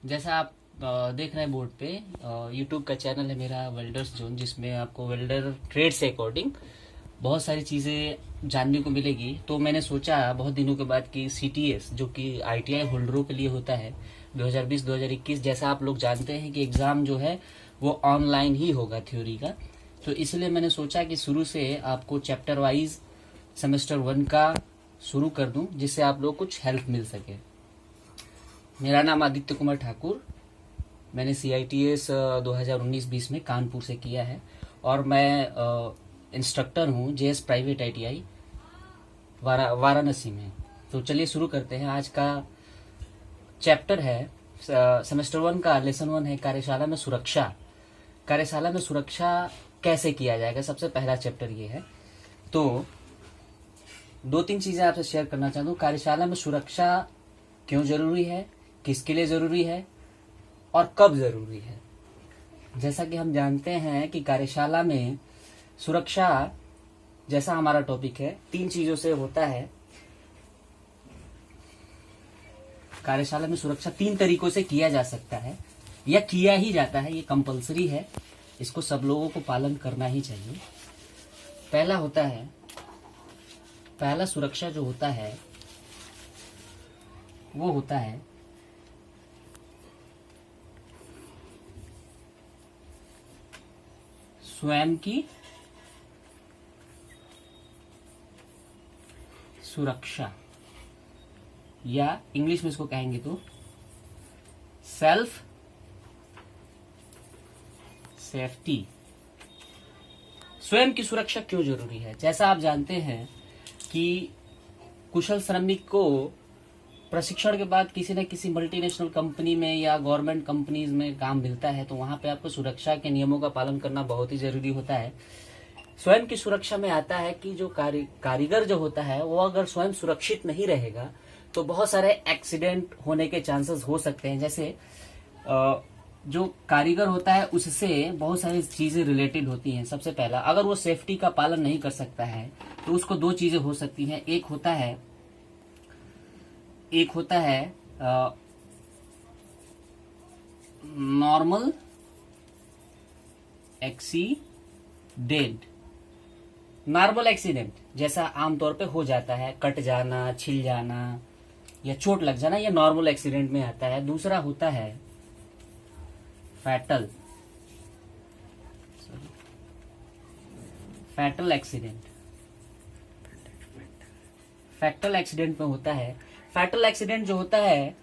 जैसा आप देख रहे हैं बोर्ड पे, यूट्यूब का चैनल है मेरा वेल्डर्स जोन, जिसमें आपको वेल्डर ट्रेड से अकॉर्डिंग बहुत सारी चीज़ें जानने को मिलेगी। तो मैंने सोचा बहुत दिनों के बाद कि सीटीएस, जो कि आईटीआई होल्डरों के लिए होता है 2020-2021, जैसा आप लोग जानते हैं कि एग्ज़ाम जो है वो ऑनलाइन ही होगा थ्योरी का। तो इसलिए मैंने सोचा कि शुरू से आपको चैप्टर वाइज सेमेस्टर 1 का शुरू कर दूं, जिससे आप लोग कुछ हेल्प मिल सके। मेरा नाम आदित्य कुमार ठाकुर। मैंने CITS 2019-20 में कानपुर से किया है और मैं इंस्ट्रक्टर हूँ JS प्राइवेट ITI वाराणसी में। तो चलिए शुरू करते हैं। आज का चैप्टर है सेमेस्टर 1 का लेसन 1 है कार्यशाला में सुरक्षा। कार्यशाला में सुरक्षा कैसे किया जाएगा, सबसे पहला चैप्टर ये है। तो 2-3 चीज़ें आपसे शेयर करना चाहता हूँ। कार्यशाला में सुरक्षा क्यों ज़रूरी है, किसके लिए ज़रूरी है और कब ज़रूरी है। जैसा कि हम जानते हैं कि कार्यशाला में सुरक्षा, जैसा हमारा टॉपिक है, 3 चीज़ों से होता है। कार्यशाला में सुरक्षा 3 तरीकों से किया जा सकता है या किया ही जाता है। ये कंपलसरी है, इसको सब लोगों को पालन करना ही चाहिए। पहला सुरक्षा जो होता है वो होता है स्वयं की सुरक्षा, या इंग्लिश में इसको कहेंगे तो सेल्फ सेफ्टी। स्वयं की सुरक्षा क्यों जरूरी है? जैसा आप जानते हैं कि कुशल श्रमिक को प्रशिक्षण के बाद किसी न किसी मल्टीनेशनल कंपनी में या गवर्नमेंट कंपनीज में काम मिलता है, तो वहां पे आपको सुरक्षा के नियमों का पालन करना बहुत ही जरूरी होता है। स्वयं की सुरक्षा में आता है कि जो कारीगर जो होता है वो अगर स्वयं सुरक्षित नहीं रहेगा तो बहुत सारे एक्सीडेंट होने के चांसेस हो सकते हैं। जैसे जो कारीगर होता है उससे बहुत सारी चीजें रिलेटेड होती हैं। सबसे पहला, अगर वो सेफ्टी का पालन नहीं कर सकता है तो उसको 2 चीजें हो सकती हैं। एक होता है नॉर्मल एक्सीडेंट जैसा आमतौर पे हो जाता है, कट जाना, छिल जाना या चोट लग जाना, ये नॉर्मल एक्सीडेंट में आता है। दूसरा होता है फैटल एक्सीडेंट। फैटल एक्सीडेंट में होता है, फैटल एक्सीडेंट जो होता है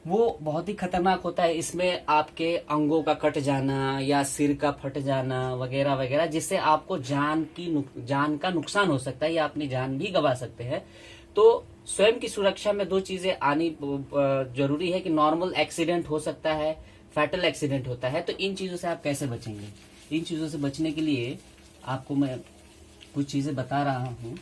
वो बहुत ही खतरनाक होता है। इसमें आपके अंगों का कट जाना या सिर का फट जाना वगैरह वगैरह, जिससे आपको जान का नुकसान हो सकता है या अपनी जान भी गंवा सकते हैं। तो स्वयं की सुरक्षा में 2 चीजें आनी जरूरी है कि नॉर्मल एक्सीडेंट हो सकता है, फैटल एक्सीडेंट होता है। तो इन चीजों से आप कैसे बचेंगे? इन चीजों से बचने के लिए आपको मैं कुछ चीजें बता रहा हूँ।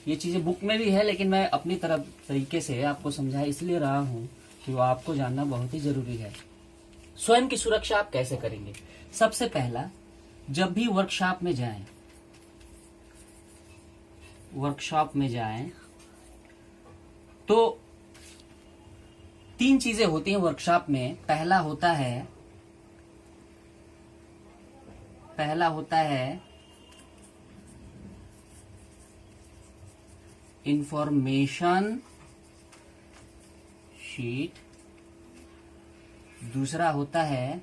ये चीजें बुक में भी है, लेकिन मैं अपनी तरफ तरीके से आपको समझा इसलिए रहा हूँ कि वो आपको जानना बहुत ही जरूरी है। स्वयं की सुरक्षा आप कैसे करेंगे? सबसे पहला, जब भी वर्कशॉप में जाएं तो 3 चीजें होती हैं वर्कशॉप में। पहला होता है इंफॉर्मेशन शीट। दूसरा होता है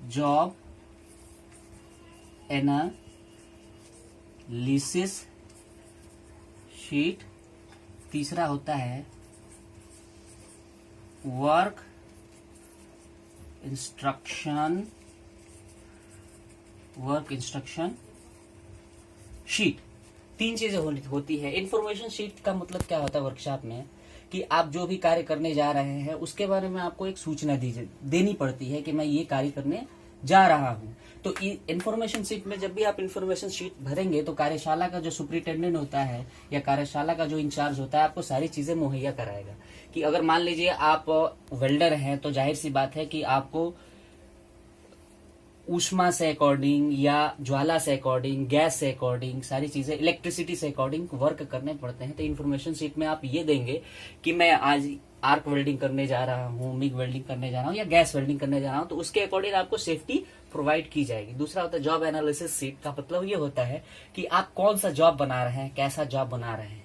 जॉब एनालिसिस शीट। तीसरा होता है वर्क इंस्ट्रक्शन शीट। 3 चीजें होती है। इंफॉर्मेशन शीट का मतलब क्या होता है वर्कशॉप में, कि आप जो भी कार्य करने जा रहे हैं उसके बारे में आपको एक सूचना देनी पड़ती है कि मैं ये कार्य करने जा रहा हूं। तो इंफॉर्मेशन शीट में जब भी आप इंफॉर्मेशन शीट भरेंगे तो कार्यशाला का जो सुपरिटेंडेंट होता है या कार्यशाला का जो इंचार्ज होता है आपको सारी चीजें मुहैया कराएगा। कि अगर मान लीजिए आप वेल्डर हैं तो जाहिर सी बात है कि आपको ऊष्मा से अकॉर्डिंग या ज्वाला से अकॉर्डिंग, गैस से अकॉर्डिंग, सारी चीजें इलेक्ट्रिसिटी से अकॉर्डिंग वर्क करने पड़ते हैं। तो इन्फॉर्मेशन शीट में आप ये देंगे कि मैं आज आर्क वेल्डिंग करने जा रहा हूँ, मिग वेल्डिंग करने जा रहा हूँ या गैस वेल्डिंग करने जा रहा हूँ, तो उसके अकॉर्डिंग आपको सेफ्टी प्रोवाइड की जाएगी। दूसरा होता है जॉब एनालिसिस शीट का मतलब ये होता है कि आप कौन सा जॉब बना रहे हैं, कैसा जॉब बना रहे हैं।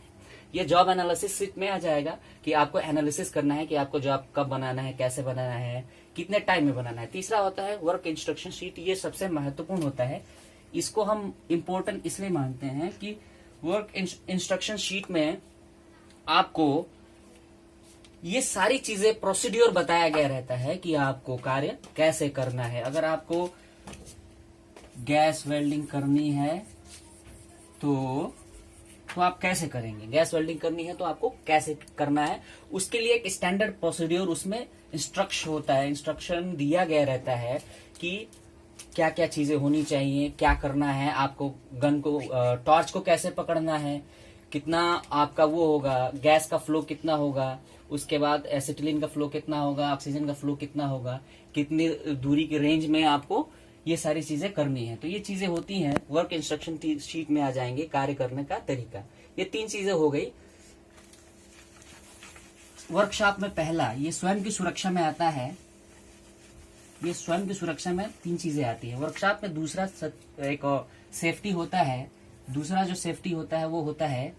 ये जॉब एनालिसिस शीट में आ जाएगा कि आपको एनालिसिस करना है कि आपको जॉब कब बनाना है, कैसे बनाना है, कितने टाइम में बनाना है। तीसरा होता है वर्क इंस्ट्रक्शन शीट। ये सबसे महत्वपूर्ण होता है, इसको हम इम्पोर्टेंट इसलिए मानते हैं कि वर्क इंस्ट्रक्शन शीट में आपको ये सारी चीजें प्रोसीड्योर बताया गया रहता है कि आपको कार्य कैसे करना है। अगर आपको गैस वेल्डिंग करनी है तो आप कैसे करेंगे, गैस वेल्डिंग करनी है तो आपको कैसे करना है, उसके लिए एक स्टैंडर्ड प्रोसीड्योर उसमें इंस्ट्रक्शन दिया गया रहता है कि क्या क्या चीजें होनी चाहिए, क्या करना है, आपको गन को टॉर्च को कैसे पकड़ना है, कितना आपका वो होगा, गैस का फ्लो कितना होगा, उसके बाद एसिटिलीन का फ्लो कितना होगा, ऑक्सीजन का फ्लो कितना होगा, कितनी दूरी के रेंज में आपको ये सारी चीजें करनी है। तो ये चीजें होती हैं वर्क इंस्ट्रक्शन शीट में आ जाएंगे। कार्य करने का तरीका, ये 3 चीजें हो गई। वर्कशॉप में पहला ये स्वयं की सुरक्षा में आता है। ये स्वयं की सुरक्षा में 3 चीजें आती है। वर्कशॉप में दूसरा एक सेफ्टी होता है। दूसरा जो सेफ्टी होता है वो होता है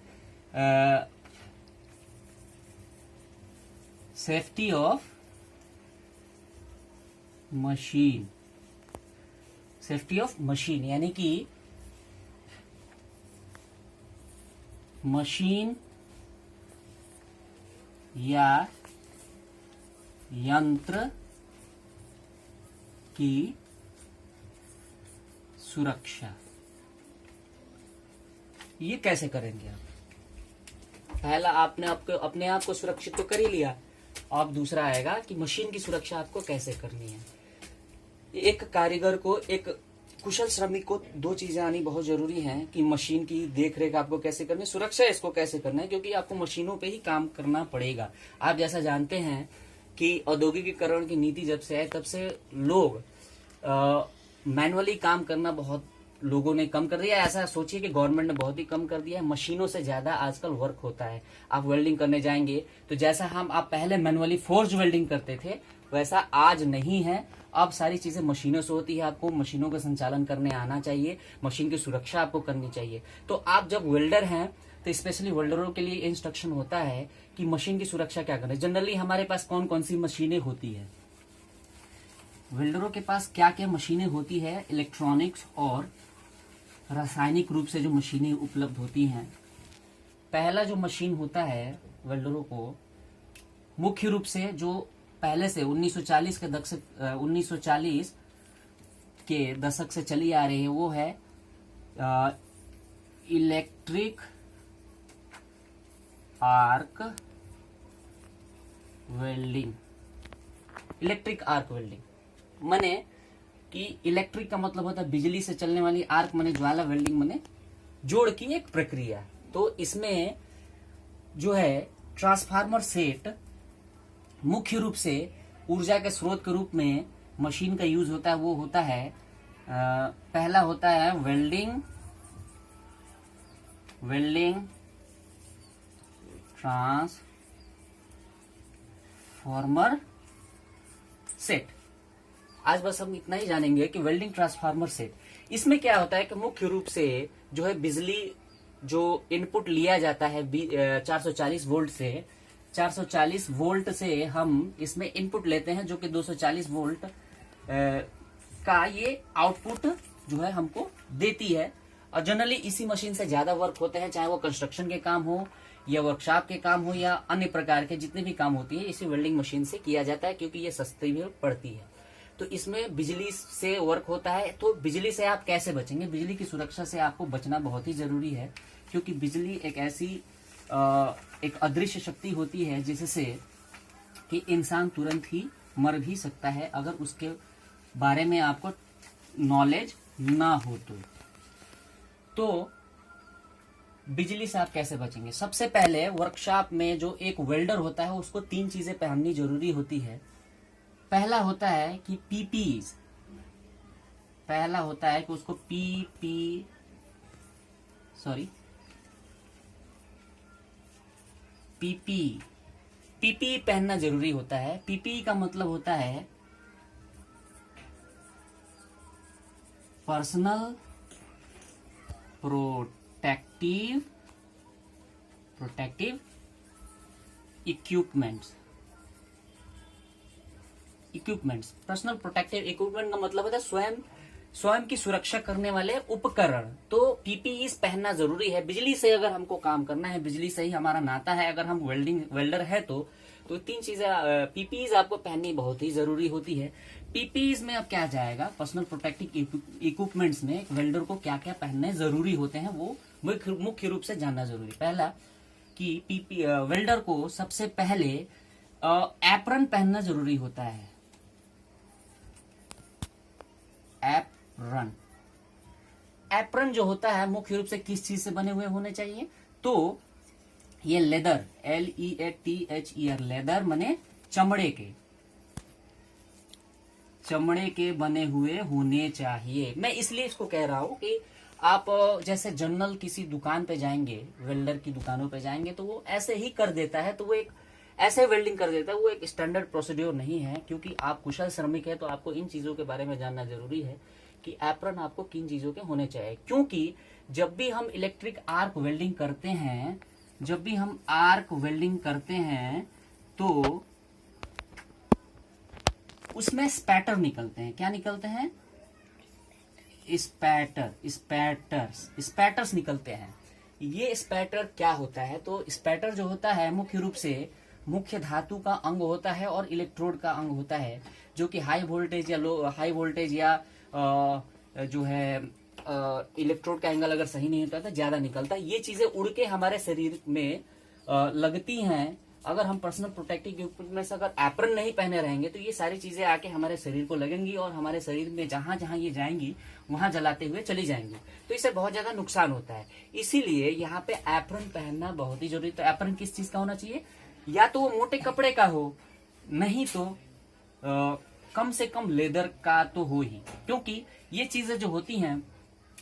safety of machine. Safety of machine यानी कि मशीन या यंत्र की सुरक्षा। ये कैसे करेंगे आप? पहला आपने अपने आप को सुरक्षित तो कर ही लिया, अब दूसरा आएगा कि मशीन की सुरक्षा आपको कैसे करनी है। एक कारीगर को, एक कुशल श्रमिक को 2 चीजें आनी बहुत जरूरी हैं कि मशीन की देखरेख आपको कैसे करनी है, सुरक्षा इसको कैसे करना है, क्योंकि आपको मशीनों पे ही काम करना पड़ेगा। आप जैसा जानते हैं कि औद्योगिकीकरण की नीति जब से है तब से लोग मैनुअली काम करना बहुत लोगों ने कम कर दिया। ऐसा सोचिए कि गवर्नमेंट ने बहुत ही कम कर दिया है। मशीनों से ज्यादा आजकल वर्क होता है। आप वेल्डिंग करने जाएंगे तो जैसा आप पहले मैनुअली फोर्ज वेल्डिंग करते थे वैसा आज नहीं है। अब सारी चीजें मशीनों से होती है। आपको मशीनों का संचालन करने आना चाहिए, मशीन की सुरक्षा आपको करनी चाहिए। तो आप जब वेल्डर हैं तो स्पेशली वेल्डरों के लिए इंस्ट्रक्शन होता है कि मशीन की सुरक्षा क्या करें। जनरली हमारे पास कौन कौन सी मशीनें होती है, वेल्डरों के पास क्या क्या मशीनें होती है, इलेक्ट्रॉनिक्स और रासायनिक रूप से जो मशीनें उपलब्ध होती हैं। पहला जो मशीन होता है वेल्डरों को मुख्य रूप से जो पहले से 1940 के दशक से चली आ रही है वो है electric arc welding. Electric arc welding माने कि इलेक्ट्रिक का मतलब होता है बिजली से चलने वाली, आर्क माने ज्वाला, वेल्डिंग माने जोड़ की एक प्रक्रिया। तो इसमें जो है ट्रांसफार्मर सेट मुख्य रूप से ऊर्जा के स्रोत के रूप में मशीन का यूज होता है। वो होता है पहला होता है वेल्डिंग ट्रांसफार्मर सेट। आज बस हम इतना ही जानेंगे कि वेल्डिंग ट्रांसफार्मर सेट, इसमें क्या होता है कि मुख्य रूप से जो है बिजली जो इनपुट लिया जाता है 440 वोल्ट से, 440 वोल्ट से हम इसमें इनपुट लेते हैं जो कि 240 वोल्ट का ये आउटपुट जो है हमको देती है। और जनरली इसी मशीन से ज्यादा वर्क होते हैं, चाहे वो कंस्ट्रक्शन के काम हो या वर्कशॉप के काम हो या अन्य प्रकार के जितने भी काम होती है इसी वेल्डिंग मशीन से किया जाता है, क्योंकि ये सस्ती भी पड़ती है। तो इसमें बिजली से वर्क होता है। तो बिजली से आप कैसे बचेंगे? बिजली की सुरक्षा से आपको बचना बहुत ही जरूरी है, क्योंकि बिजली एक ऐसी एक अदृश्य शक्ति होती है जिससे कि इंसान तुरंत ही मर भी सकता है अगर उसके बारे में आपको नॉलेज ना हो। तो बिजली से आप कैसे बचेंगे? सबसे पहले वर्कशॉप में जो एक वेल्डर होता है उसको 3 चीजें पहननी जरूरी होती है। पहला होता है कि पीपीईज, पहला होता है कि उसको पीपी पहनना जरूरी होता है। पीपी का मतलब होता है personal protective equipments. Personal protective equipment का मतलब होता है स्वयं की सुरक्षा करने वाले उपकरण। तो पीपीई पहनना जरूरी है। बिजली से अगर हमको काम करना है, बिजली से ही हमारा नाता है, अगर हम वेल्डर है तो तीन चीजें पीपीई आपको पहननी बहुत ही जरूरी होती है। पीपीई में अब क्या जाएगा, पर्सनल प्रोटेक्टिव इक्विपमेंट्स में वेल्डर को क्या क्या पहनने जरूरी होते हैं वो मुख्य रूप से जानना जरूरी। पहला कि वेल्डर को सबसे पहले एप्रन पहनना जरूरी होता है। एप्रन जो होता है मुख्य रूप से किस चीज से बने हुए होने चाहिए, तो ये लेदर, LEATHER, लेदर माने चमड़े के बने हुए होने चाहिए। मैं इसलिए इसको कह रहा हूं कि आप जैसे जनरल किसी दुकान पे जाएंगे, वेल्डर की दुकानों पे जाएंगे, तो वो ऐसे ही कर देता है, तो वो एक ऐसे वेल्डिंग कर देता है। वो एक स्टैंडर्ड प्रोसीड्योर नहीं है, क्योंकि आप कुशल श्रमिक है तो आपको इन चीजों के बारे में जानना जरूरी है कि एप्रन आपको किन चीजों के होने चाहिए। क्योंकि जब भी हम इलेक्ट्रिक आर्क वेल्डिंग करते हैं, तो उसमें स्पैटर निकलते हैं। क्या निकलते हैं? स्पैटर्स निकलते हैं। ये स्पैटर क्या होता है? तो स्पैटर जो होता है मुख्य रूप से मुख्य धातु का अंग होता है और इलेक्ट्रोड का अंग होता है, जो कि हाई वोल्टेज या जो है इलेक्ट्रोड का एंगल अगर सही नहीं होता तो ज्यादा निकलता है। ये चीजें उड़ के हमारे शरीर में लगती हैं। अगर हम पर्सनल प्रोटेक्टिव इक्विपमेंट से अगर एप्रन नहीं पहने रहेंगे तो ये सारी चीजें आके हमारे शरीर को लगेंगी और हमारे शरीर में जहां जहां ये जाएंगी वहां जलाते हुए चली जाएंगी, तो इससे बहुत ज्यादा नुकसान होता है। इसीलिए यहाँ पे एप्रन पहनना बहुत ही जरूरी। तो एप्रन किस चीज का होना चाहिए? या तो वो मोटे कपड़े का हो, नहीं तो कम से कम लेदर का तो हो ही, क्योंकि ये चीजें जो होती हैं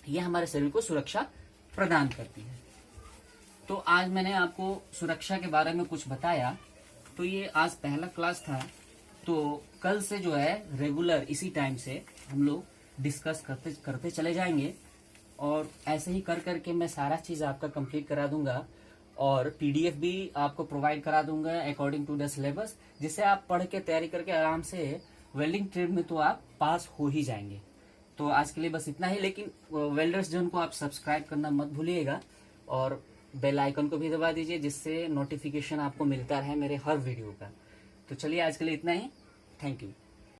ये हमारे शरीर को सुरक्षा प्रदान करती है। तो आज मैंने आपको सुरक्षा के बारे में कुछ बताया। तो ये आज पहला क्लास था, तो कल से जो है रेगुलर इसी टाइम से हम लोग डिस्कस करते चले जाएंगे, और ऐसे ही कर करके मैं सारा चीज आपका कंप्लीट करा दूंगा और पीडीएफ भी आपको प्रोवाइड करा दूंगा अकॉर्डिंग टू द सिलेबस, जिससे आप पढ़ के तैयारी करके आराम से वेल्डिंग ट्रेड में तो आप पास हो ही जाएंगे। तो आज के लिए बस इतना ही, लेकिन वेल्डर्स जोन को आप सब्सक्राइब करना मत भूलिएगा और बेल आइकन को भी दबा दीजिए, जिससे नोटिफिकेशन आपको मिलता रहे मेरे हर वीडियो का। तो चलिए आज के लिए इतना ही। Thank you.